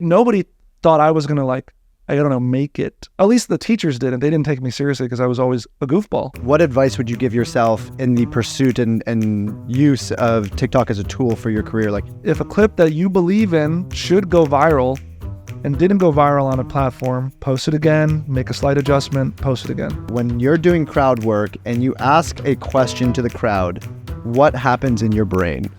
nobody thought I was going to like, I don't know, make it. At least the teachers didn't. They didn't take me seriously because I was always a goofball. What advice would you give yourself in the pursuit and use of TikTok as a tool for your career? Like, if a clip that you believe in should go viral and didn't go viral on a platform, post it again, make a slight adjustment, post it again. when you're doing crowd work and you ask a question to the crowd, what happens in your brain?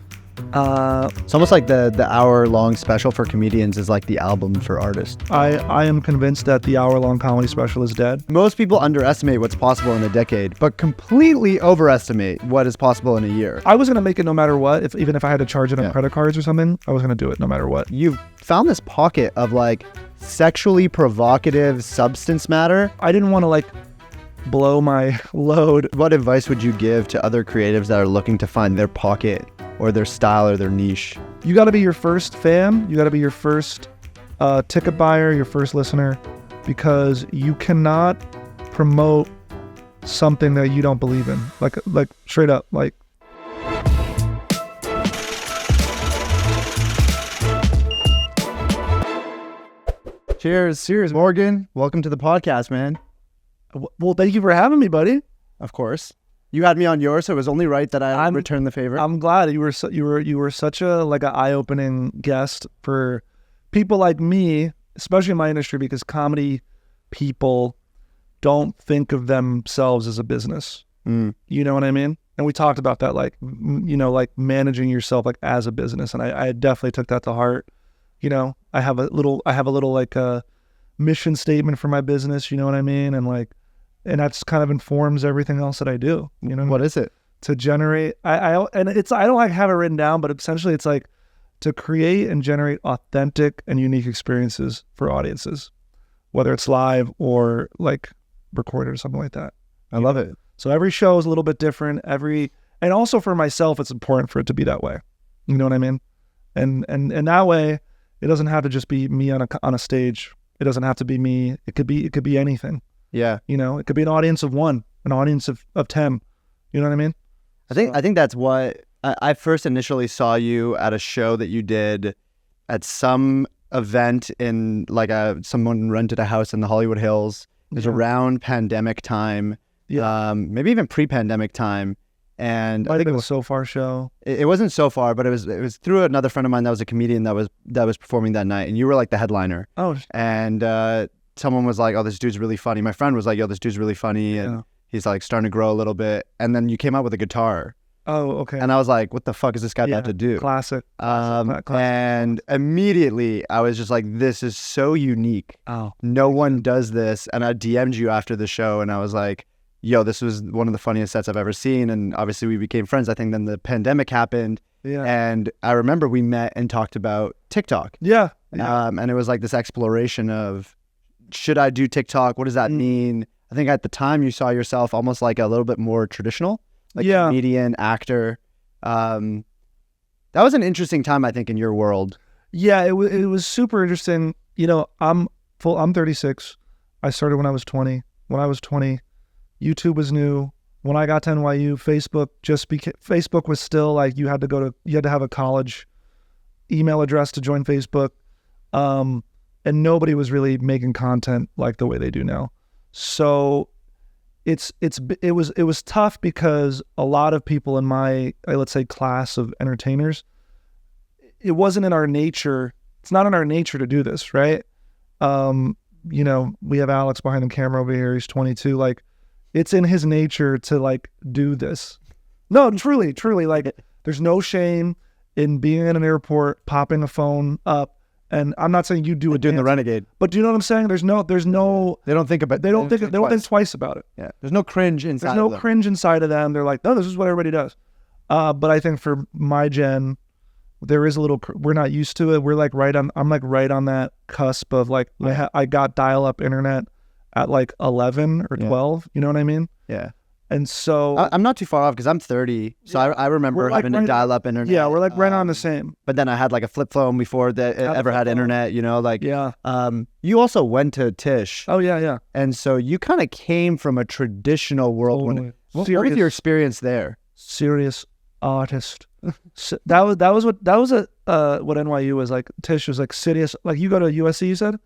It's almost like the hour-long special for comedians is like the album for artists. I am convinced that the hour-long comedy special is dead. Most people underestimate what's possible in a decade, but completely overestimate what is possible in a year. I was going to make it no matter what. Even if I had to charge it on credit cards or something, I was going to do it no matter what. You've found this pocket of like sexually provocative substance matter. I didn't want to like blow my load. What advice would you give to other creatives that are looking to find their pocket or their style or their niche? You got to be your first fan. You got to be your first ticket buyer, your first listener, because you cannot promote something that you don't believe in. Like straight up, like. Cheers, Morgan. Welcome to the podcast, man. Well, thank you for having me, buddy. Of course. You had me on yours, so it was only right that I returned the favor. I'm glad you were such a like an eye-opening guest for people like me, especially in my industry, because comedy people don't think of themselves as a business. You know what I mean? And we talked about that, like, you know, like managing yourself like as a business, and I definitely took that to heart. You know, I have a little like a mission statement for my business. You know what I mean? And like. And that's kind of informs everything else that I do. You know, what is it? To generate, I don't like have it written down, but essentially it's like to create and generate authentic and unique experiences for audiences, whether it's live or like recorded or something like that. I love it. So every show is a little bit different. And also for myself, it's important for it to be that way. You know what I mean? And that way, it doesn't have to just be me on a stage. It doesn't have to be me. It could be anything. Yeah. You know, it could be an audience of 1, an audience of 10. You know what I mean? I think that's what I first initially saw you at a show that you did at some event in like someone rented a house in the Hollywood Hills. It was around pandemic time. Yeah. Maybe even pre-pandemic time. And I think it was So Far show. It wasn't So Far, but it was through another friend of mine that was a comedian that was performing that night, and you were like the headliner. Oh. And someone was like, "Oh, this dude's really funny." My friend was like, "Yo, this dude's really funny," and he's like starting to grow a little bit. And then you came out with a guitar. Oh, okay. And I was like, "What the fuck is this guy about to do?" Classic. And immediately I was just like, "This is so unique. Oh, no one does this." And I DM'd you after the show, and I was like, "Yo, this was one of the funniest sets I've ever seen." And obviously we became friends. I think then the pandemic happened. Yeah. And I remember we met and talked about TikTok. Yeah. And it was like this exploration of, should I do TikTok? What does that mean? I think at the time you saw yourself almost like a little bit more traditional, like comedian, actor. That was an interesting time, I think, in your world. Yeah, it was super interesting. You know, I'm 36. I started when I was 20. When I was 20, YouTube was new. When I got to NYU, Facebook was still like you had to have a college email address to join Facebook. And nobody was really making content like the way they do now. So it was tough because a lot of people in my, let's say, class of entertainers, it wasn't in our nature. It's not in our nature to do this, right? You know, we have Alex behind the camera over here. He's 22. Like, it's in his nature to like do this. No, truly, like there's no shame in being in an airport, popping a phone up. And I'm not saying you do it doing the renegade, but do you know what I'm saying? There's no. They don't think about. They don't think twice about it. Yeah. There's no cringe inside. There's no cringe inside of them. They're like, no, this is what everybody does. But I think for my gen, there is a little. We're not used to it. We're like I'm like right on that cusp of like I got dial-up internet at like 11 or 12. You know what I mean? Yeah. And so I'm not too far off because I'm 30. So I remember having a dial-up internet. Yeah, we're like right on the same. But then I had like a flip phone before that ever had internet, you know, like. Yeah. You also went to Tisch. Oh, yeah. And so you kind of came from a traditional world. What was your experience there? Serious artist. So that was a what NYU was like. Tish was like city. Like you go to USC, you said.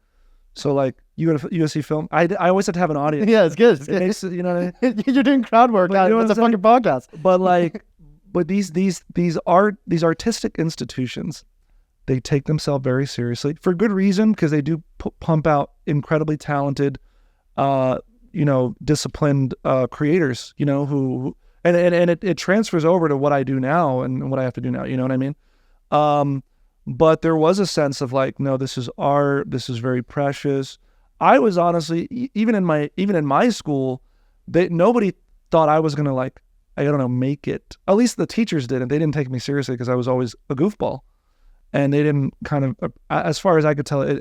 So like you go to USC Film. I always have to have an audience. Yeah, it's good. It's good. Makes, you know what I mean? You're doing crowd work. But you know It's a what I'm fucking podcast. But like, but these artistic institutions, they take themselves very seriously for good reason, because they do pump out incredibly talented, disciplined creators. Who and it transfers over to what I do now and what I have to do now. You know what I mean? But there was a sense of like, no, this is art. This is very precious. I was honestly, even in my school, nobody thought I was gonna like, I don't know, make it. At least the teachers didn't. They didn't take me seriously because I was always a goofball, and they didn't kind of, as far as I could tell,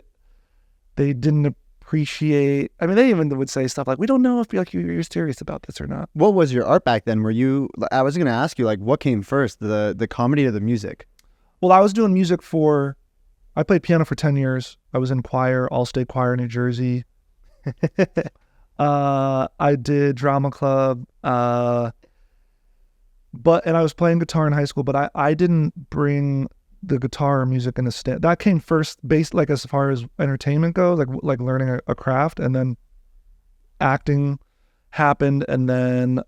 they didn't appreciate. I mean, they even would say stuff like, "We don't know if like you're serious about this or not." What was your art back then? I was gonna ask you, like, what came first, the comedy or the music? Well, I was doing music I played piano for 10 years. I was in choir, all-state choir in New Jersey. I did drama club, and I was playing guitar in high school, but I didn't bring the guitar or music into stand. That came first, based like as far as entertainment goes, like learning a craft, and then acting happened. And then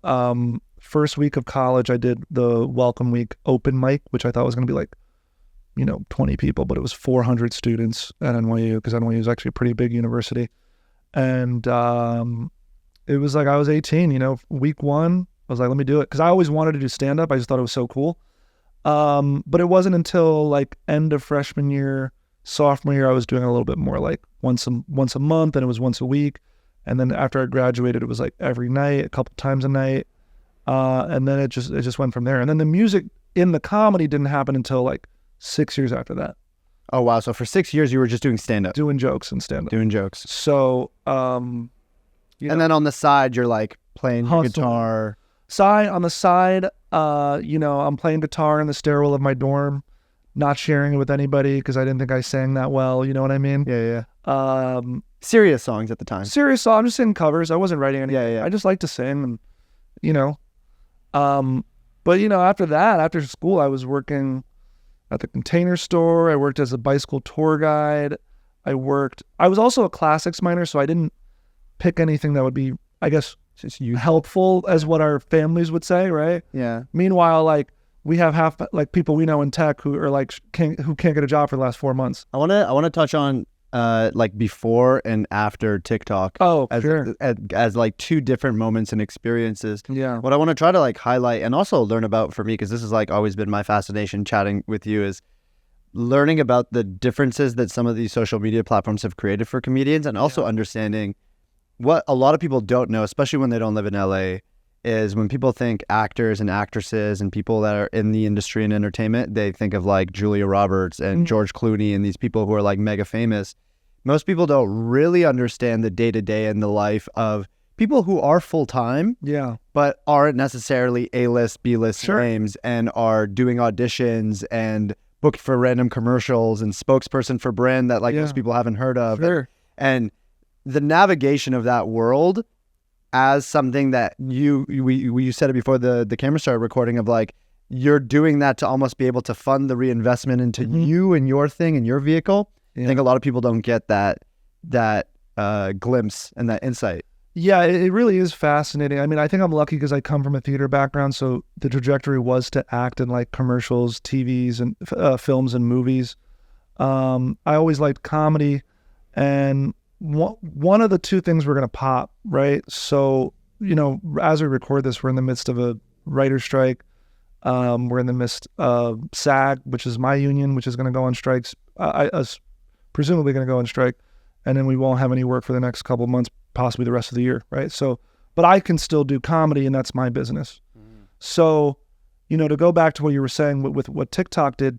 first week of college, I did the welcome week open mic, which I thought was going to be like, 20 people, but it was 400 students at NYU, because NYU is actually a pretty big university. And it was like I was 18, week one, I was like, let me do it. Because I always wanted to do stand-up. I just thought it was so cool. But it wasn't until like end of freshman year, sophomore year, I was doing a little bit more like once a month, and it was once a week. And then after I graduated, it was like every night, a couple times a night. And then it just went from there. And then the music in the comedy didn't happen until like 6 years after that. Oh, wow. So for 6 years, you were just doing stand-up. Doing jokes and stand-up. Doing jokes. So, and then on the side, you're like playing your guitar. On the side, I'm playing guitar in the stairwell of my dorm, not sharing it with anybody because I didn't think I sang that well. You know what I mean? Yeah. Serious songs at the time. Serious songs. I'm just singing covers. I wasn't writing anything. Yeah. I just like to sing, but after that, after school, I was working at the Container Store. I worked as a bicycle tour guide. I was also a classics minor, so I didn't pick anything that would be, I guess, just helpful, as what our families would say, right? Yeah. Meanwhile, like, we have half like people we know in tech who are like who can't get a job for the last 4 months. I want to touch on like before and after TikTok. Oh, sure. As like two different moments and experiences. Yeah. What I want to try to like highlight and also learn about for me, because this has like always been my fascination chatting with you, is learning about the differences that some of these social media platforms have created for comedians, and also understanding what a lot of people don't know, especially when they don't live in LA, is when people think actors and actresses and people that are in the industry and entertainment, they think of like Julia Roberts and George Clooney and these people who are like mega famous. Most people don't really understand the day-to-day and the life of people who are full-time, but aren't necessarily A-list, B-list names, and are doing auditions and booked for random commercials and spokesperson for brand that like most people haven't heard of. And the navigation of that world as something that you said it before the camera started recording, of like, you're doing that to almost be able to fund the reinvestment into you and your thing and your vehicle. I think a lot of people don't get that glimpse and that insight. Yeah, it really is fascinating. I mean, I think I'm lucky because I come from a theater background, so the trajectory was to act in like commercials, TVs, and films and movies. I always liked comedy, and one of the two things we're going to pop, right? So, as we record this, we're in the midst of a writer's strike. We're in the midst of SAG, which is my union, which is going to go on strikes. Presumably going to go on strike, and then we won't have any work for the next couple of months, possibly the rest of the year, right? So, but I can still do comedy, and that's my business. So, to go back to what you were saying with what TikTok did,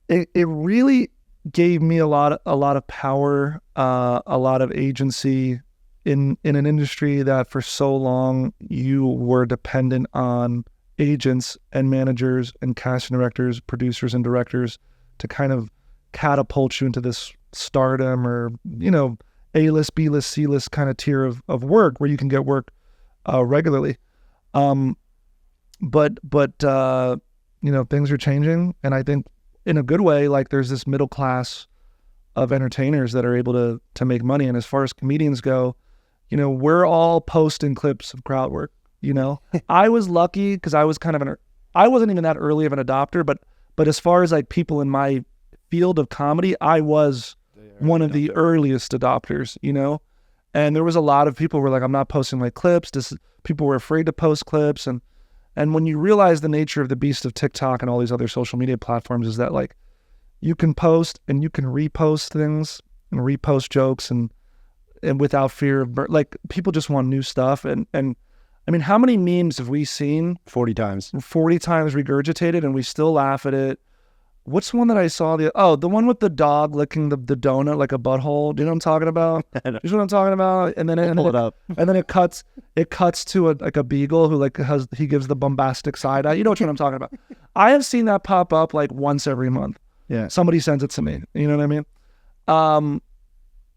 it really gave me a lot of power, a lot of agency in an industry that for so long you were dependent on agents and managers and casting directors, producers and directors to kind of catapult you into this stardom or, A-list, B-list, C-list kind of tier of work where you can get work regularly. But things are changing, and I think in a good way, like there's this middle class of entertainers that are able to make money. And as far as comedians go, we're all posting clips of crowd work. I was lucky because I was I wasn't even that early of an adopter, but as far as like people in my field of comedy, I was one of the earliest adopters, and there was a lot of people who were like, I'm not posting my clips. People were afraid to post clips. And when you realize the nature of the beast of TikTok and all these other social media platforms is that like you can post and you can repost things and repost jokes and without fear of like people just want new stuff. And I mean, how many memes have we seen? 40 times regurgitated, and we still laugh at it. What's the one that I saw? The one with the dog licking the donut like a butthole. Do you know what I'm talking about? You know what I'm talking about? And then it cuts to a beagle who like he gives the bombastic side eye. You know what I'm talking about? I have seen that pop up like once every month. Yeah. Somebody sends it to me. You know what I mean?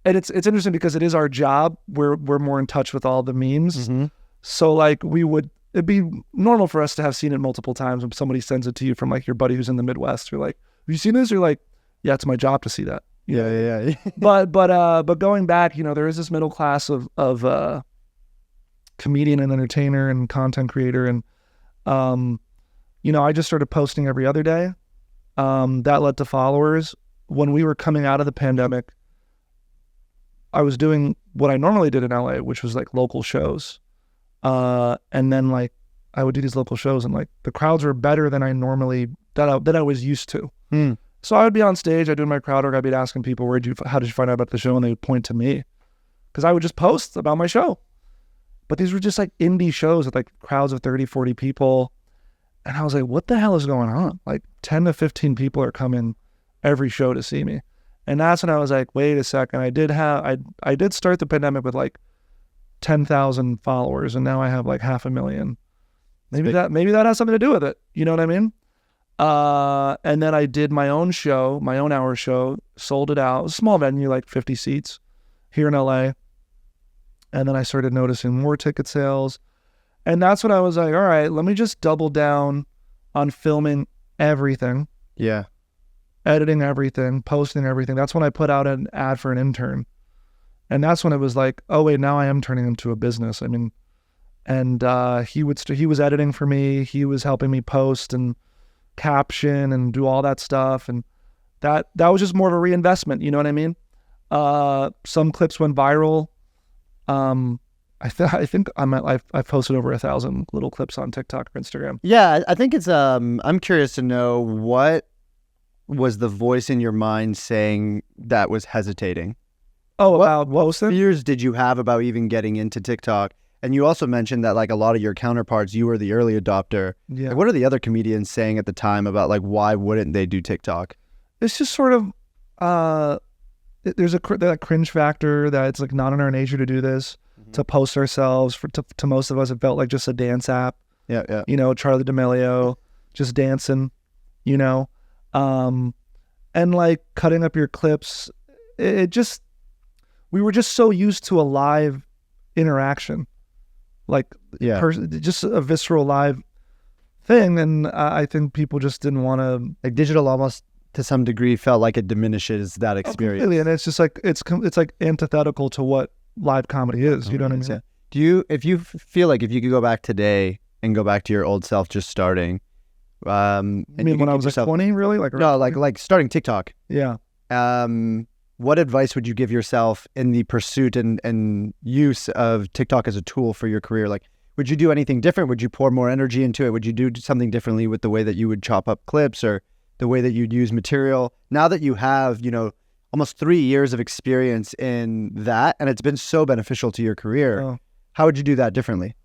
And it's interesting because it is our job. We're more in touch with all the memes. Mm-hmm. So like it'd be normal for us to have seen it multiple times when somebody sends it to you from like your buddy who's in the Midwest. You're like, have you seen this? You're like, yeah, it's my job to see that. Yeah. but going back, there is this middle class of comedian and entertainer and content creator. And, I just started posting every other day. That led to followers. When we were coming out of the pandemic, I was doing what I normally did in LA, which was like local shows. And then like I would do these local shows and like the crowds were better than I was used to. So I would be on stage, I'd do my crowd work, I'd be asking people, how did you find out about the show? And they would point to me because I would just post about my show. But these were just like indie shows with like crowds of 30, 40 people. And I was like, what the hell is going on? Like 10 to 15 people are coming every show to see me. And that's when I was like, wait a second. I did start the pandemic with like 10,000 followers, and now I have like 500,000. Maybe that has something to do with it. You know what I mean? And then I did my own show, my own hour show, sold it out. It was a small venue, like 50 seats here in LA. And then I started noticing more ticket sales. And that's when I was like, all right, let me just double down on filming everything. Yeah. Editing everything, posting everything. That's when I put out an ad for an intern. And that's when it was like, oh wait, now I am turning into a business. I mean, and he was editing for me. He was helping me post and caption and do all that stuff. And that was just more of a reinvestment. You know what I mean? Some clips went viral. I think I've posted over 1,000 little clips on TikTok or Instagram. Yeah, I think it's. I'm curious to know what was the voice in your mind saying that was hesitating. Oh, about posting? What fears did you have about even getting into TikTok? And you also mentioned that like a lot of your counterparts, you were the early adopter. Yeah. Like, what are the other comedians saying at the time about like why wouldn't they do TikTok? It's just sort of there's that cringe factor that it's like not in our nature to do this, to post ourselves. To most of us, it felt like just a dance app. Yeah. Charli D'Amelio, just dancing. And like cutting up your clips. We were just so used to a live interaction, like just a visceral live thing. And I think people just didn't want to, like digital almost to some degree felt like it diminishes that experience. Completely. And it's just like, it's like antithetical to what live comedy is. You know what I mean? Yeah. If you feel like if you could go back today and go back to your old self just starting, I mean, when I was like 20, really? Like starting TikTok. Yeah. What advice would you give yourself in the pursuit and use of TikTok as a tool for your career? Like, would you do anything different? Would you pour more energy into it? Would you do something differently with the way that you would chop up clips or the way that you'd use material? Now that you have, almost 3 years of experience in that, and it's been so beneficial to your career, how would you do that differently?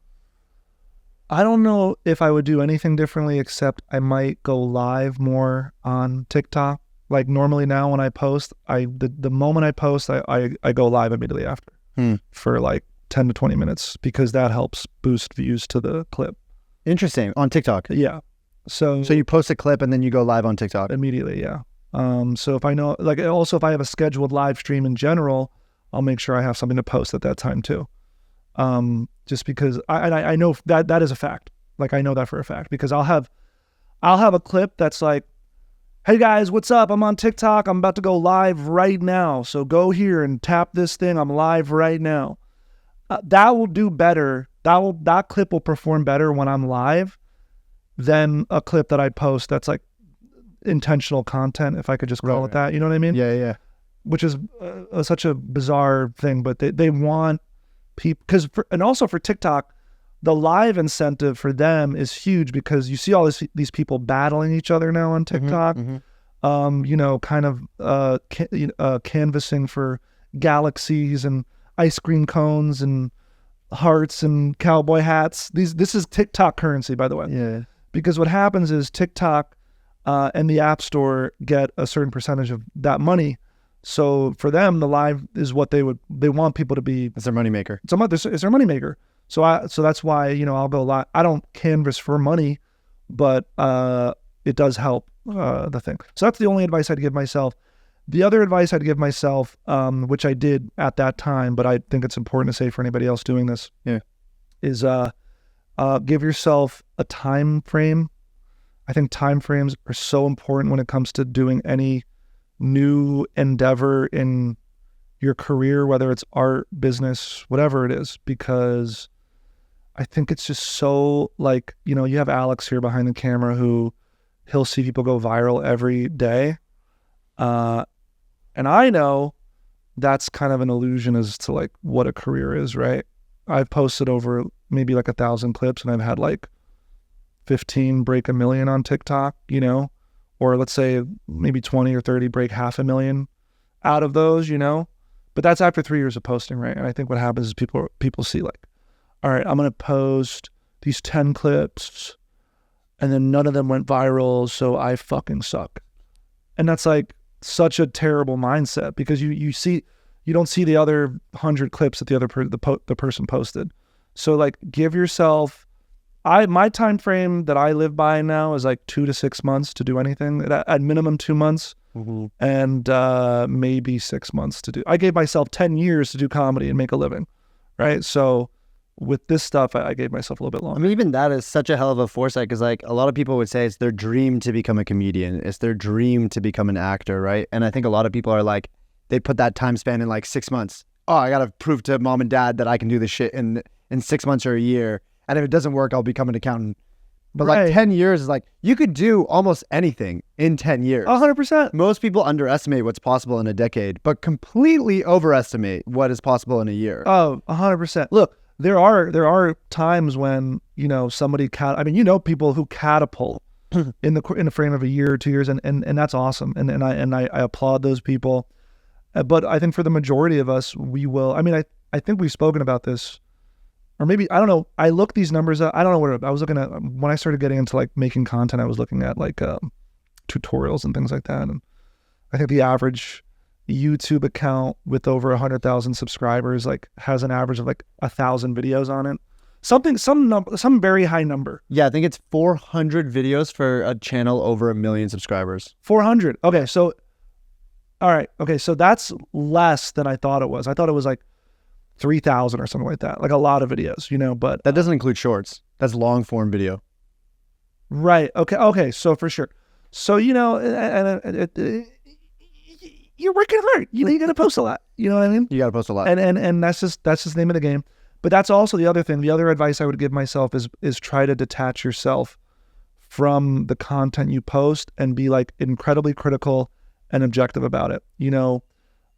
I don't know if I would do anything differently, except I might go live more on TikTok. Like normally now when I post, the moment I post, I go live immediately after for like 10 to 20 minutes because that helps boost views to the clip. Interesting. On TikTok? Yeah. So you post a clip and then you go live on TikTok? Immediately, yeah. So if I know, like also if I have a scheduled live stream in general, I'll make sure I have something to post at that time too. Just because I know that is a fact. Like I know that for a fact because I'll I'll have a clip that's like, hey guys, what's up? I'm on TikTok. I'm about to go live right now. So go here and tap this thing. I'm live right now. That will do better. That clip will perform better when I'm live than a clip that I post that's like intentional content, if I could just call it that. You know what I mean? Yeah. Which is such a bizarre thing, but they want people, and also for TikTok, the live incentive for them is huge because you see all these people battling each other now on TikTok. You know, kind of canvassing for galaxies and ice cream cones and hearts and cowboy hats. This is TikTok currency, by the way. Yeah. Because what happens is TikTok and the App Store get a certain percentage of that money. So for them, the live is what they want people to be. It's their moneymaker. It's their moneymaker. So that's why, you know, I'll go live. I don't canvas for money, but it does help the thing. So that's the only advice I'd give myself. The other advice I'd give myself, which I did at that time, but I think it's important to say for anybody else doing this, is give yourself a time frame. I think time frames are so important when it comes to doing any new endeavor in your career, whether it's art, business, whatever it is, because I think it's just so, like, you know, you have Alex here behind the camera who he'll see people go viral every day. And I know that's kind of an illusion as to like what a career is, right? I've posted over maybe like 1,000 clips and I've had like 15 break 1 million on TikTok, you know, or let's say maybe 20 or 30 break 500,000 out of those, you know, but that's after 3 years of posting, right? And I think what happens is people see like, all right, I'm going to post these 10 clips and then none of them went viral, so I fucking suck. And that's like such a terrible mindset because you don't see the other 100 clips that the person posted. So like give yourself, my time frame that I live by now is like 2 to 6 months to do anything. At minimum 2 months and maybe 6 months to do. I gave myself 10 years to do comedy and make a living, right? So with this stuff, I gave myself a little bit longer. I mean, even that is such a hell of a foresight because like a lot of people would say it's their dream to become a comedian. It's their dream to become an actor, right? And I think a lot of people are like, they put that time span in like 6 months. Oh, I got to prove to mom and dad that I can do this shit in 6 months or a year. And if it doesn't work, I'll become an accountant. But like 10 years is like, you could do almost anything in 10 years. 100%. Most people underestimate what's possible in a decade, but completely overestimate what is possible in a year. Oh, 100%. Look, there are times when, you know, somebody you know, people who catapult in the frame of a year or 2 years, and that's awesome. And I applaud those people. But I think for the majority of us, we will. I mean, I think we've spoken about this. Or maybe, I don't know, I looked these numbers up. I don't know what I was looking at. When I started getting into like making content, I was looking at like tutorials and things like that. And I think the average YouTube account with over 100,000 subscribers like has an average of like 1,000 videos on it. Some very high number. Yeah, I think it's 400 videos for a channel over 1 million subscribers. 400. Okay, so, all right. Okay, so that's less than I thought it was. I thought it was like 3,000 or something like that, like a lot of videos, you know, but that doesn't include shorts. That's long form video. Right. Okay. So for sure. So, you know, you're working hard. You got to post a lot. You know what I mean? You got to post a lot. And that's just the name of the game. But that's also the other thing. The other advice I would give myself is try to detach yourself from the content you post and be like incredibly critical and objective about it. You know,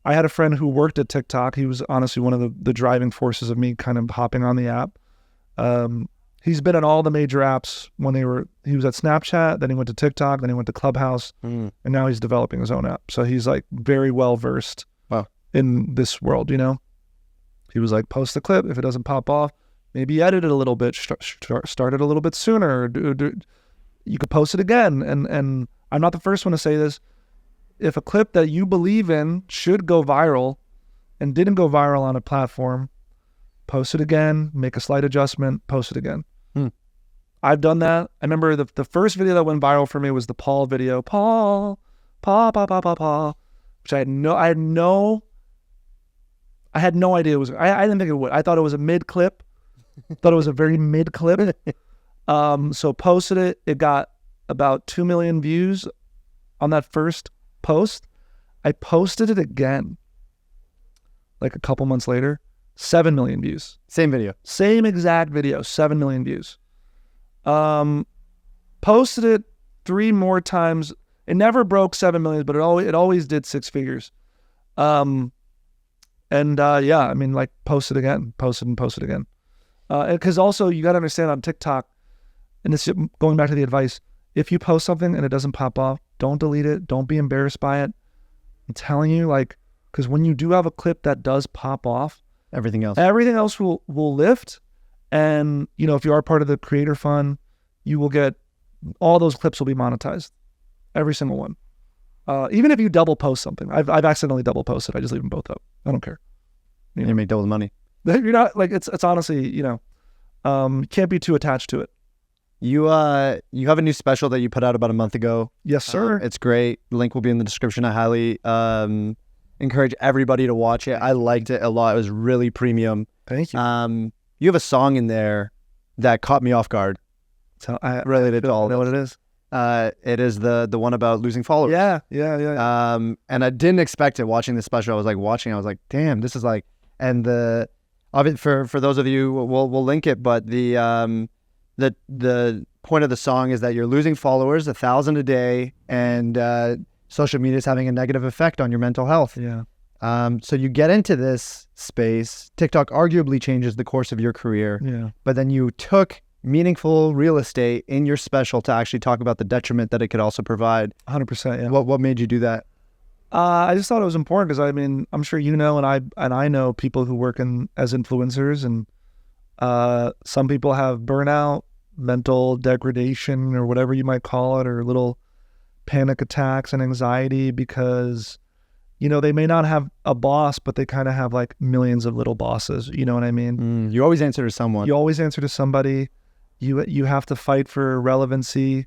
I had a friend who worked at TikTok. He was honestly one of the driving forces of me kind of hopping on the app. He's been at all the major apps he was at Snapchat, then he went to TikTok, then he went to Clubhouse, and now he's developing his own app. So he's like very well versed in this world, you know? He was like, post the clip. If it doesn't pop off, maybe edit it a little bit, start it a little bit sooner. You could post it again. And I'm not the first one to say this. If a clip that you believe in should go viral and didn't go viral on a platform, post it again, make a slight adjustment, post it again. I've done that. I remember the first video that went viral for me was the Paul video. Paul, which I had no idea it was. I didn't think it would. I thought it was a mid clip. Thought it was a very mid clip. So posted it. It got about 2 million views on that first post. I posted it again, like a couple months later, 7 million views. Same video. Same exact video, 7 million views. Posted it 3 more times. It never broke 7 million, but it always did 6 figures. Yeah, I mean, like, posted again, posted and posted again. Because also you got to understand on TikTok, and it's going back to the advice, if you post something and it doesn't pop off, don't delete it. Don't be embarrassed by it. I'm telling you, like, because when you do have a clip that does pop off, everything else will lift. And, you know, if you are part of the creator fund, you will get, all those clips will be monetized. Every single one. Even if you double post something. I've accidentally double posted. I just leave them both up. I don't care. You make double the money. You're not, like, it's honestly, you know, can't be too attached to it. You have a new special that you put out about a month ago. Yes, sir. It's great. The link will be in the description. I highly encourage everybody to watch it. I liked it a lot. It was really premium. Thank you. You have a song in there that caught me off guard. So I related to all know this. what it is. It is the one about losing followers. Yeah. And I didn't expect it watching the special. I was like, damn, this is like, and for those of you, we'll link it, but the point of the song is that you're losing followers, 1,000 a day, and social media is having a negative effect on your mental health. Yeah. So you get into this space. TikTok arguably changes the course of your career. Yeah. But then you took meaningful real estate in your special to actually talk about the detriment that it could also provide. 100%. Yeah. What made you do that? I just thought it was important because, I mean, I'm sure you know, and I know people who work as influencers, and some people have burnout, mental degradation, or whatever you might call it, or little panic attacks and anxiety because, you know, they may not have a boss, but they kind of have like millions of little bosses. You know what I mean? You always answer to someone. You always answer to somebody. You have to fight for relevancy,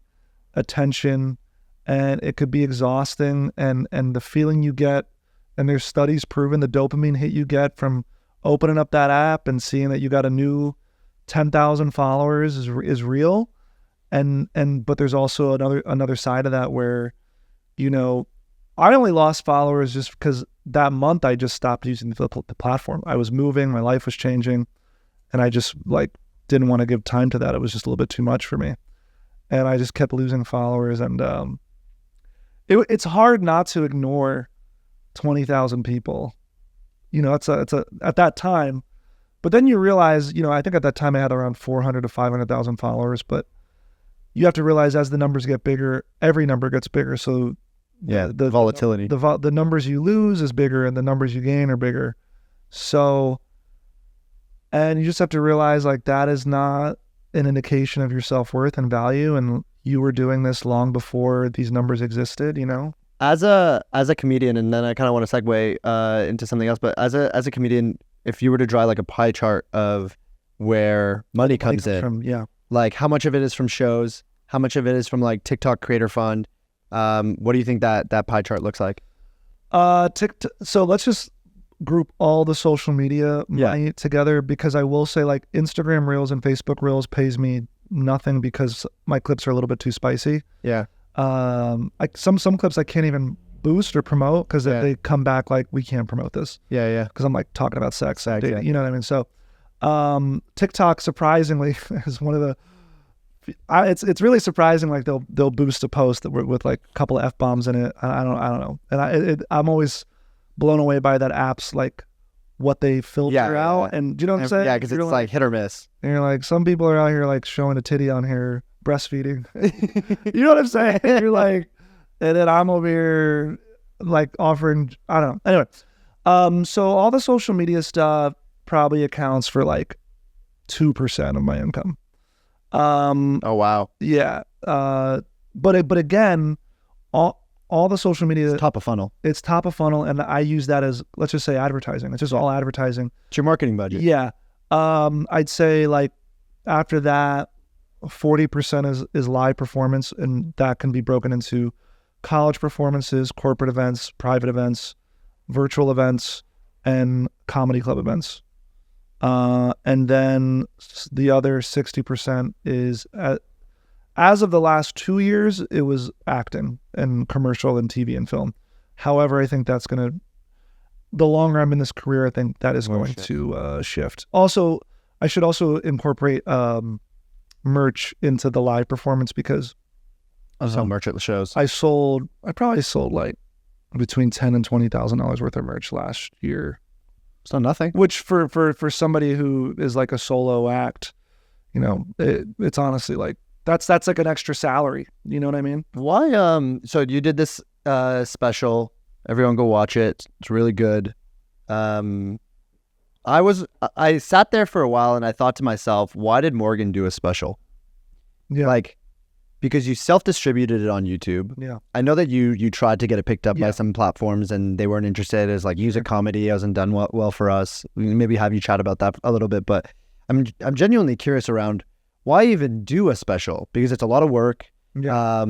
attention, and it could be exhausting. And the feeling you get, and there's studies proven the dopamine hit you get from opening up that app and seeing that you got a new 10,000 followers is real. But there's also another side of that where, you know, I only lost followers just because that month I just stopped using the platform. I was moving, my life was changing, and I just like didn't want to give time to that. It was just a little bit too much for me, and I just kept losing followers. And it's hard not to ignore 20,000 people. You know, it's a at that time, but then you realize, you know, I think at that time I had around 400 to 500,000 followers, but you have to realize as the numbers get bigger, every number gets bigger. So yeah, the volatility, the numbers you lose is bigger and the numbers you gain are bigger. So, and you just have to realize, like, that is not an indication of your self-worth and value. And you were doing this long before these numbers existed, you know? As a comedian, and then I kind of want to segue into something else, but as a comedian, if you were to draw like a pie chart of where money comes in, from, yeah, like how much of it is from shows, how much of it is from like TikTok Creator Fund, what do you think that pie chart looks like? So let's just group all the social media money together, because I will say, like, Instagram Reels and Facebook Reels pays me nothing because my clips are a little bit too spicy. Yeah. Some clips I can't even boost or promote because they come back like, we can't promote this. Yeah. Because I'm like talking about sex, yeah. you know what I mean? So TikTok, surprisingly, is one of the it's really surprising. Like they'll boost a post with like a couple of F-bombs in it. I don't know. And I'm always blown away by that app's like what they filter out. And do you know what I'm saying? Yeah, because it's like hit or miss. And you're like, some people are out here like showing a titty on here, breastfeeding. You know what I'm saying? You're like, and then I'm over here like offering, I don't know. Anyway, so all the social media stuff probably accounts for like 2% of my income. Oh wow. Yeah. But again, all the social media, it's top of funnel. It's top of funnel, and I use that as, let's just say, advertising. It's just all advertising. It's your marketing budget. Yeah. I'd say like after that, 40% is live performance, and that can be broken into college performances, corporate events, private events, virtual events, and comedy club events. And then the other 60% is as of the last 2 years, it was acting and commercial and TV and film. However, I think that's going to, the longer I'm in this career, I think that is going to shift. Also, I should also incorporate merch into the live performance because sell merch at the shows. I probably sold like between $10,000 and $20,000 worth of merch last year. So nothing. Which for somebody who is like a solo act, you know, it's honestly like that's like an extra salary. You know what I mean? Why? So you did this special. Everyone go watch it. It's really good. I sat there for a while and I thought to myself, why did Morgan do a special? Yeah. Like, because you self-distributed it on YouTube. Yeah. I know that you tried to get it picked up by some platforms and they weren't interested. As like music comedy hasn't done well for us. We can maybe have you chat about that a little bit, but I'm genuinely curious around why even do a special, because it's a lot of work. Yeah.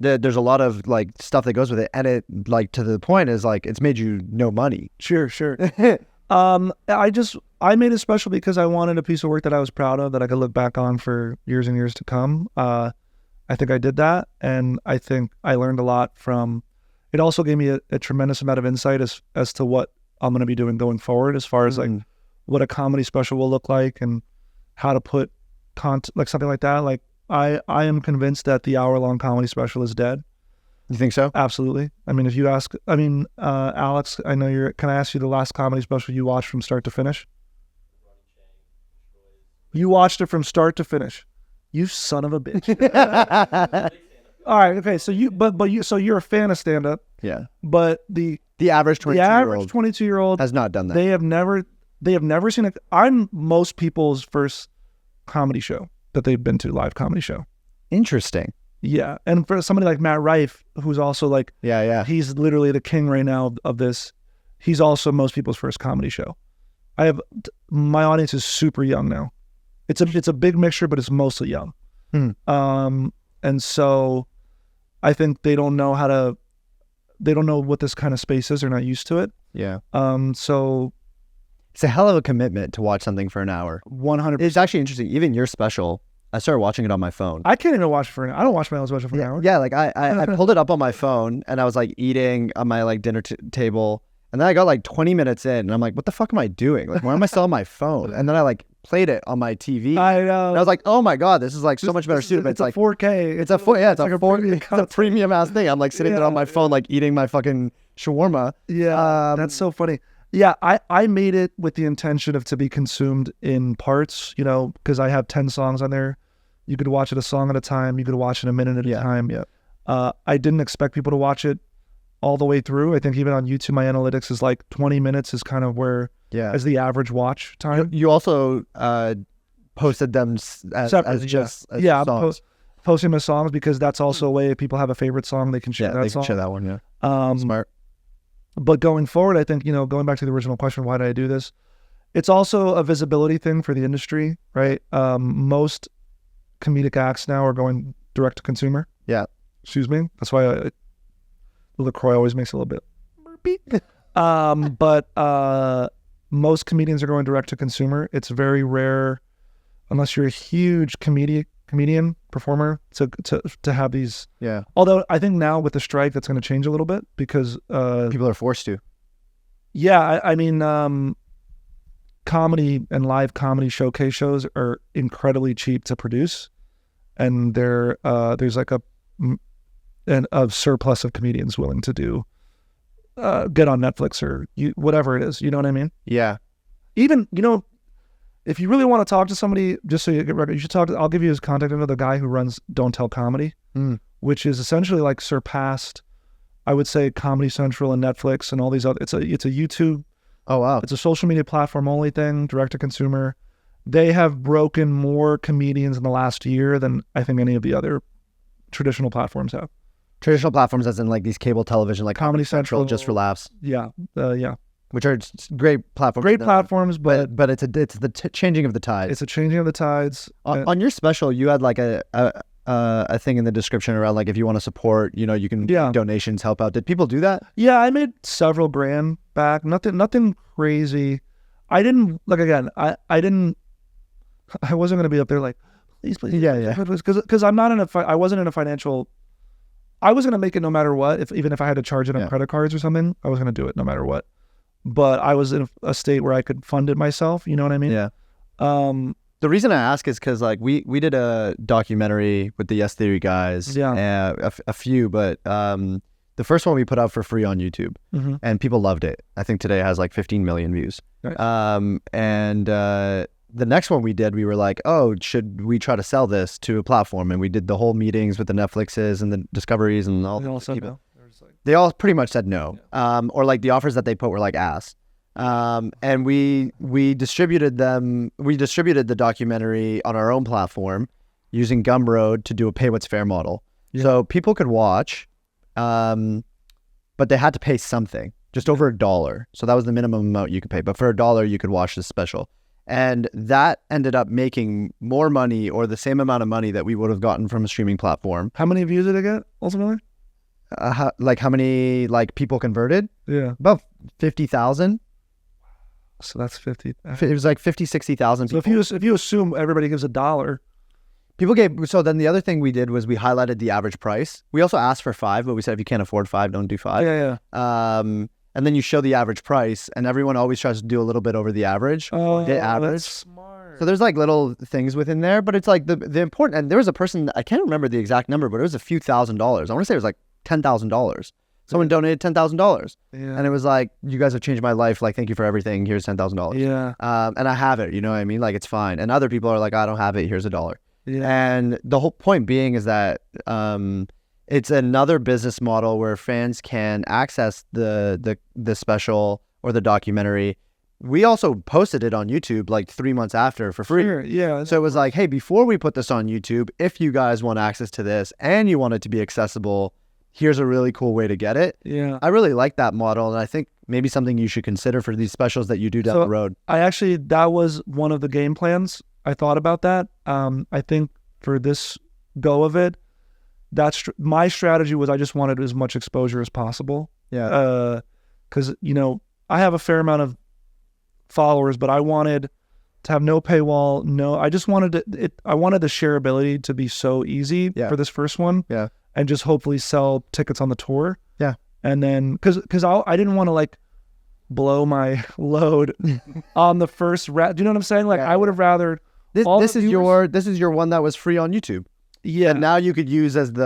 There's a lot of like stuff that goes with it, and it like to the point is like it's made you no money. Sure. I made it special because I wanted a piece of work that I was proud of, that I could look back on for years and years to come. I think I did that, and I think I learned a lot from it. Also gave me a tremendous amount of insight as to what I'm going to be doing going forward, as far as like what a comedy special will look like and how to put like something like that. Like I am convinced that the hour-long comedy special is dead. You think so? Absolutely. I mean, if you ask, Alex, I know can I ask you the last comedy special you watched from start to finish? You watched it from start to finish. You son of a bitch. All right. Okay. So you're a fan of stand-up. Yeah. But the average 22-year-old has not done that. They have never seen I'm most people's first comedy show that they've been to, live comedy show. Interesting. Yeah. And for somebody like Matt Rife, who's also like, he's literally the king right now of this. He's also most people's first comedy show. My audience is super young now. It's a big mixture, but it's mostly young. And so I think they don't know what this kind of space is. They're not used to it. Yeah. So it's a hell of a commitment to watch something for an hour. 100%. It's actually interesting. Even your special, I started watching it on my phone. I can't even watch it for an hour. I don't watch my own special for an hour. Yeah, like I pulled it up on my phone and I was like eating on my like dinner table, and then I got like 20 minutes in and I'm like, what the fuck am I doing? Like, why am I still on my phone? And then I like played it on my TV. I know. And I was like, oh my God, this is like so much better suited. But it's like 4K. It's a premium ass thing. I'm like sitting there on my phone, like eating my fucking shawarma. Yeah, that's so funny. Yeah, I made it with the intention to be consumed in parts, you know, because I have 10 songs on there. You could watch it a song at a time. You could watch it a minute at a time. Yeah. I didn't expect people to watch it all the way through. I think even on YouTube, my analytics is like 20 minutes is kind of where is the average watch time. You also posted them as songs. Posting my songs because that's also a way if people have a favorite song, they can share that song. Can share that one, yeah. Smart. But going forward, I think, you know, going back to the original question, why did I do this? It's also a visibility thing for the industry, right? Most comedic acts now are going direct to consumer. Yeah. Excuse me. That's why LaCroix always makes a little bit burpy. But most comedians are going direct to consumer. It's very rare, unless you're a huge comedian performer, to have these. Yeah. Although I think now with the strike, that's going to change a little bit because people are forced to. Yeah, I mean, comedy and live comedy showcase shows are incredibly cheap to produce, and there's like a surplus of comedians willing to do get on Netflix or whatever it is. You know what I mean? Yeah. Even, you know, if you really want to talk to somebody, just so you get record, you should talk to. I'll give you his contact info. The guy who runs Don't Tell Comedy, which is essentially like surpassed, I would say, Comedy Central and Netflix and all these other. It's a YouTube. Oh wow! It's a social media platform only thing, direct to consumer. They have broken more comedians in the last year than I think any of the other traditional platforms have. Traditional platforms, as in like these cable television, like Comedy Central, just for laughs. Yeah, which are great platforms. Great platforms, but it's the changing of the tides. It's a changing of the tides. On your special, you had like a thing in the description around like if you want to support, you know, you can donations help out. Did people do that? Yeah, I made several grand back. Nothing crazy. I didn't like again. I wasn't gonna be up there like, please. Yeah. Because I'm not in I wasn't in a financial. I was gonna make it no matter what. Even if I had to charge it on credit cards or something, I was gonna do it no matter what. But I was in a state where I could fund it myself. You know what I mean? Yeah. The reason I ask is because like we did a documentary with the Yes Theory guys. Yeah. A few, but the first one we put out for free on YouTube, and people loved it. I think today it has like 15 million views. Nice. And the next one we did, we were like, oh, should we try to sell this to a platform? And we did the whole meetings with the Netflixes and the Discoveries and all the people. No. They all pretty much said no. Or like the offers that they put were like ass. And we distributed them. We distributed the documentary on our own platform using Gumroad to do a pay what's fair model. Yeah. So people could watch, but they had to pay something, just over $1. So that was the minimum amount you could pay. But for $1, you could watch this special. And that ended up making more money or the same amount of money that we would have gotten from a streaming platform. How many views did it get ultimately? How many like people converted? Yeah. About 50,000. So that's 50. It was like 50, 60,000 people. So if you assume everybody gives $1, people gave. So then the other thing we did was we highlighted the average price. We also asked for 5, but we said if you can't afford 5, don't do 5. Yeah. And then you show the average price, and everyone always tries to do a little bit over the average. Oh, the average. That's smart. So there's like little things within there, but it's like the important. And there was a person, I can't remember the exact number, but it was a few $1,000s. I want to say it was like $10,000. Someone donated $10,000. Yeah. And it was like, you guys have changed my life. Like, thank you for everything. Here's $10,000. Yeah. And I have it, you know what I mean? Like, it's fine. And other people are like, I don't have it. Here's $1. Yeah. And the whole point being is that it's another business model where fans can access the special or the documentary. We also posted it on YouTube like 3 months after for free. Sure. Yeah. So it was like, hey, before we put this on YouTube, if you guys want access to this and you want it to be accessible, here's a really cool way to get it. Yeah. I really like that model, and I think maybe something you should consider for these specials that you do down the road. That was one of the game plans. I thought about that. I think for this go of it, my strategy was I just wanted as much exposure as possible. Yeah. Because, I have a fair amount of followers, but I wanted to have no paywall. I just wanted I wanted the shareability to be so easy for this first one. Yeah. And just hopefully sell tickets on the tour. Yeah. And then, because I didn't want to like blow my load on the first do you know what I'm saying? Like I would have rather this is your one that was free on YouTube. Yeah. And now you could use as it's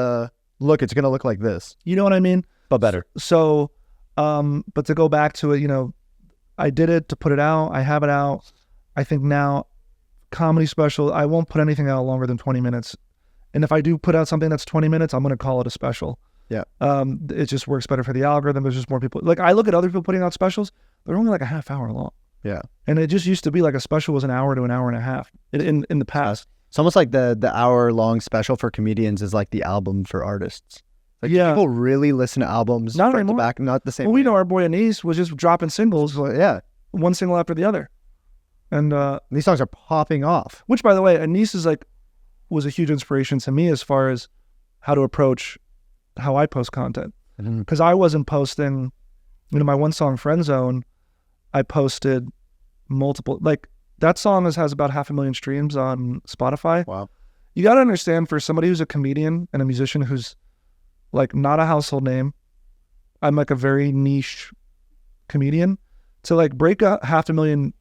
gonna look like this. You know what I mean? But better. So but to go back to it, I did it to put it out. I have it out. I think now comedy special, I won't put anything out longer than 20 minutes. And if I do put out something that's 20 minutes, I'm going to call it a special. Yeah. It just works better for the algorithm. There's just more people. Like I look at other people putting out specials, they're only like a half hour long. Yeah. And it just used to be like a special was an hour to an hour and a half in the past. It's almost like the hour-long special for comedians is like the album for artists. Like, people really listen to albums not front anymore. to back, not the same Well, way. we know our boy Anise was just dropping singles. Yeah. One single after the other. And these songs are popping off. Which, by the way, Anise was a huge inspiration to me as far as how to approach how I post content. Because I wasn't posting, my one song, Friend Zone, I posted multiple, like that song has about 500,000 streams on Spotify. Wow. You got to understand, for somebody who's a comedian and a musician who's like not a household name, I'm like a very niche comedian, to like break out 500,000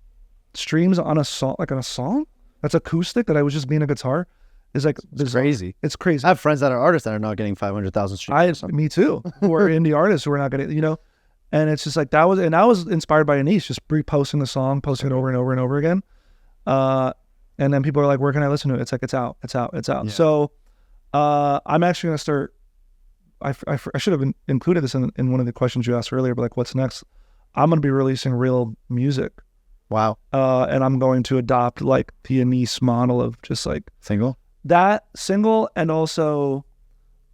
streams on a song, that's acoustic, that I was just being a guitar, is like it's crazy. It's crazy. I have friends that are artists that are not getting 500,000 streams. Me too. Who are indie artists who are not getting, and it's just like I was inspired by Anise, just reposting the song, posting it over and over and over again. And then people are like, where can I listen to it? It's like, it's out. Yeah. So I'm actually going to start, I should have included this in one of the questions you asked earlier, but like, what's next? I'm going to be releasing real music. Wow. And I'm going to adopt like the Anise model of just like that single, and also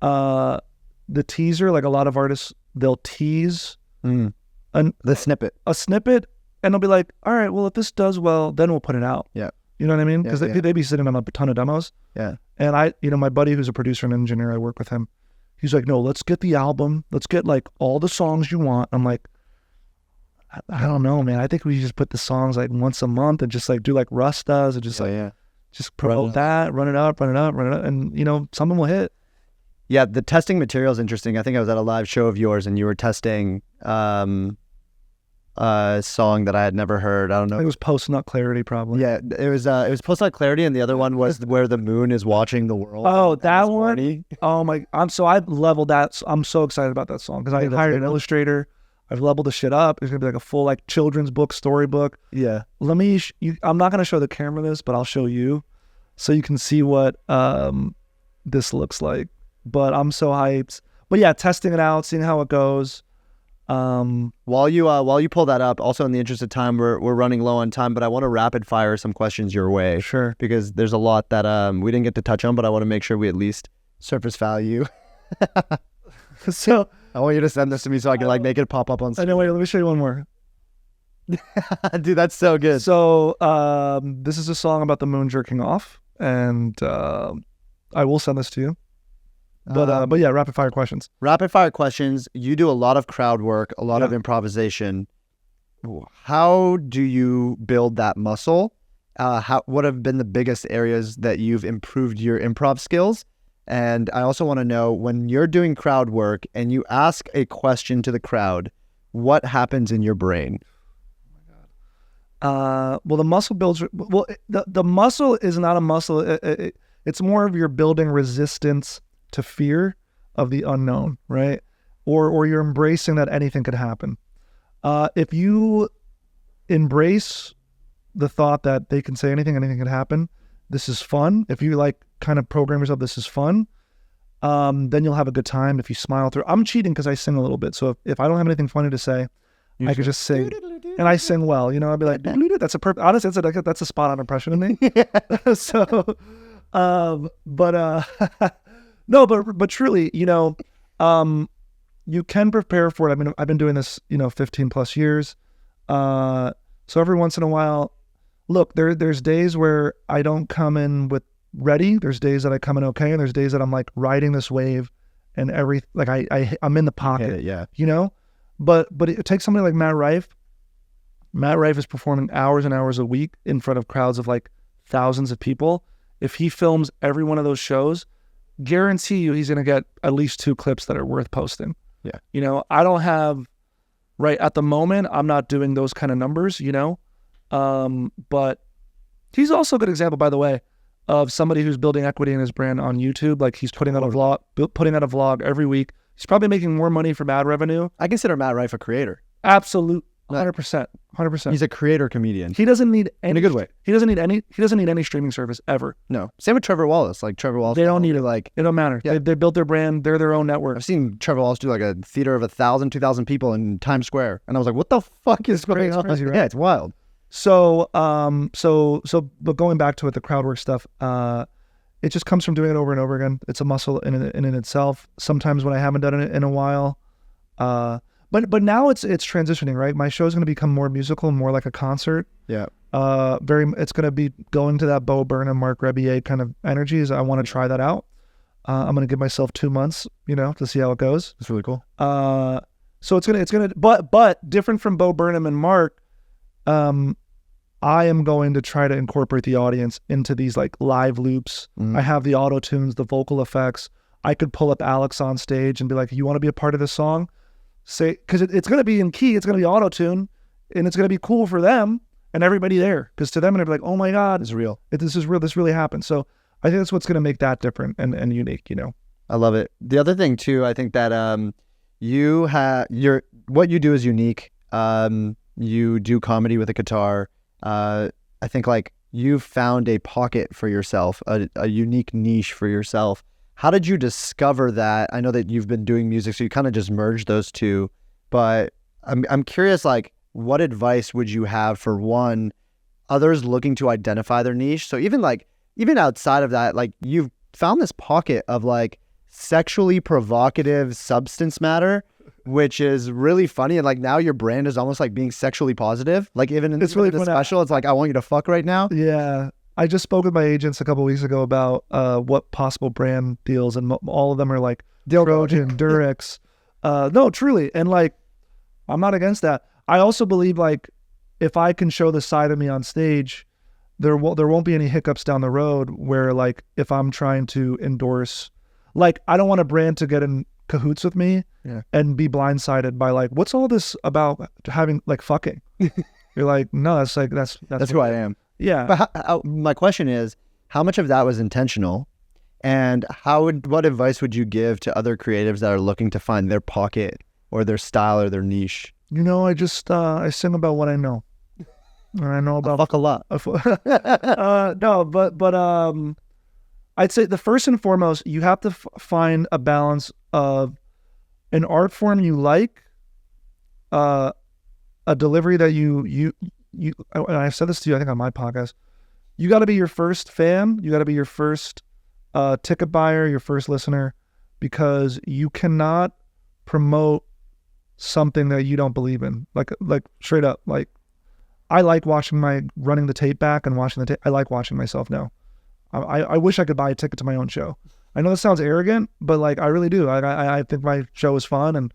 the teaser. Like a lot of artists, they'll tease the snippet, a snippet, and they'll be like, all right, well, if this does well, then we'll put it out. Yeah. You know what I mean? Because they be sitting on a ton of demos. Yeah. And my buddy who's a producer and engineer, I work with him. He's like, no, let's get the album. Let's get like all the songs you want. I'm like, I don't know, man. I think we just put the songs like once a month and just like do like Russ does, and just just promote that, run it up, and something will hit. Yeah, the testing material is interesting. I think I was at a live show of yours, and you were testing a song that I had never heard. I don't know. It was Post Nut Clarity, probably. Yeah, it was Post Nut Clarity, and the other one was where the moon is watching the world. Oh, that one. Oh my! I've leveled that. I'm so excited about that song because I hired an illustrator. I've leveled the shit up. It's gonna be like a full like children's book, storybook. Yeah. Let me. I'm not gonna show the camera this, but I'll show you, so you can see what this looks like. But I'm so hyped. But yeah, testing it out, seeing how it goes. While you pull that up, also in the interest of time, we're running low on time, but I want to rapid fire some questions your way. Sure. Because there's a lot that we didn't get to touch on, but I want to make sure we at least surface value. So I want you to send this to me so I can like make it pop up on screen. Anyway, let me show you one more. Dude, that's so good. So this is a song about the moon jerking off, and I will send this to you. But yeah, rapid fire questions. Rapid fire questions. You do a lot of crowd work, a lot of improvisation. How do you build that muscle? What have been the biggest areas that you've improved your improv skills? And I also want to know, when you're doing crowd work and you ask a question to the crowd, what happens in your brain? Well, the muscle builds. Well, the muscle is not a muscle. It's more of you're building resistance to fear of the unknown, right? Or you're embracing that anything could happen. If you embrace the thought that they can say anything can happen, this is fun. If you like kind of program yourself, this is fun, then you'll have a good time if you smile through. I'm cheating because I sing a little bit. So if I don't have anything funny to say, I could just sing. And I sing well, I'd be like, that's a perfect, honestly, that's a spot on impression of me. So, no, but truly, you can prepare for it. I mean, I've been doing this, 15 plus years. So every once in a while, look, there's days where I don't come in with ready. There's days that I come in okay, and there's days that I'm like riding this wave, and I'm in the pocket. But it takes somebody like Matt Rife. Matt Rife is performing hours and hours a week in front of crowds of like thousands of people. If he films every one of those shows, guarantee you he's going to get at least 2 clips that are worth posting. Yeah. I don't have, right at the moment, I'm not doing those kind of numbers, but he's also a good example, by the way, of somebody who's building equity in his brand on YouTube. Like he's putting out a vlog every week. He's probably making more money from ad revenue. I consider Matt Rife a creator. Absolute. 100%. He's a creator comedian. He doesn't need any, in a good way. He doesn't need any streaming service ever. No. Same with Trevor Wallace. Like Trevor Wallace. They don't need it. Like it don't matter. Yeah. They built their brand. They're their own network. I've seen Trevor Wallace do like a theater of 1,000, 2,000 people in Times Square, and I was like, "What the fuck is going on?" Crazy, right? Yeah, it's wild. So, but going back to it, the crowd work stuff, it just comes from doing it over and over again. It's a muscle in itself. Sometimes when I haven't done it in a while, but now it's transitioning, right? My show's going to become more musical, more like a concert. Yeah. It's going to be going to that Bo Burnham, Mark Rebier kind of energies. I want to try that out. I'm going to give myself 2 months, to see how it goes. That's really cool. So it's gonna, but different from Bo Burnham and Mark, I am going to try to incorporate the audience into these like live loops. I have the auto tunes, the vocal effects. I could pull up Alex on stage and be like, "You want to be a part of this song?" Say, because it's going to be in key, it's going to be auto tune, and it's going to be cool for them and everybody there. Because to them, they're like, "Oh my God, it's real. This is real. This really happened." So I think that's what's going to make that different and unique. I love it. The other thing too, I think that what you do is unique. You do comedy with a guitar. I think like you've found a pocket for yourself, a unique niche for yourself. How did you discover that? I know that you've been doing music, so you kind of just merged those two, but I'm curious, like, what advice would you have for others looking to identify their niche? So even outside of that, like you've found this pocket of like sexually provocative substance matter, which is really funny. And like now your brand is almost like being sexually positive. Like even in the special, it's like, I want you to fuck right now. Yeah. I just spoke with my agents a couple of weeks ago about what possible brand deals, and all of them are like Trojan, Durex. No, truly. And like, I'm not against that. I also believe like if I can show the side of me on stage, there won't be any hiccups down the road where like if I'm trying to endorse, like I don't want a brand to get in cahoots with me and be blindsided by like, what's all this about having like fucking? You're like, no, that's who I am. Yeah. But my question is, how much of that was intentional, and what advice would you give to other creatives that are looking to find their pocket or their style or their niche? You know, I just I sing about what I know. And I know about fuck a lot. No, but I'd say the first and foremost, you have to find a balance of an art form you like, a delivery that you and I've said this to you, I think on my podcast, you got to be your first fan, you got to be your first ticket buyer, your first listener, because you cannot promote something that you don't believe in. Like straight up, like I like running the tape back and watching the tape. I like watching myself now. I wish I could buy a ticket to my own show. I know this sounds arrogant, but like I really do. I think my show is fun, and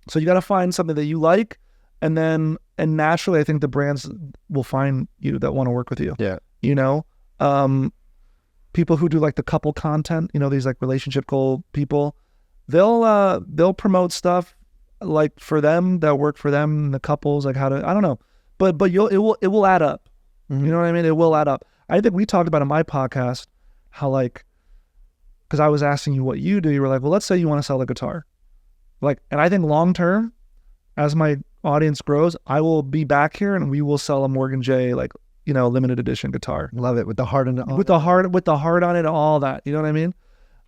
so you got to find something that you like, and naturally, I think the brands will find you that want to work with you. Yeah, you know, people who do like the couple content, you know, these like relationship goal people, they'll promote stuff like for them that work for them, the couples, like how to, I don't know, but it will add up. Mm-hmm. You know what I mean? It will add up. I think we talked about in my podcast how like, because I was asking you what you do, you were like, well, let's say you want to sell a guitar, like, and I think long term, as my audience grows, I will be back here and we will sell a Morgan J, like, you know, limited edition guitar. Love it, with the heart on it. With the heart on it, all that. You know what I mean?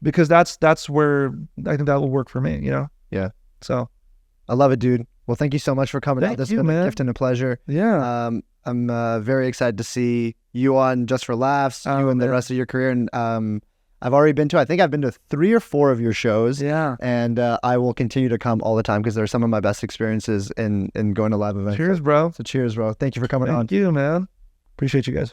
Because that's where I think that will work for me. You know? Yeah. So, I love it, dude. Well, thank you so much for coming out. This has been a gift and a pleasure. Yeah. I'm very excited to see you on Just for Laughs, you and the rest of your career. And I've been to 3 or 4 of your shows. Yeah. And I will continue to come all the time because they're some of my best experiences in going to live events. Cheers, bro. So cheers, bro. Thank you for coming on. Thank you, man. Appreciate you guys.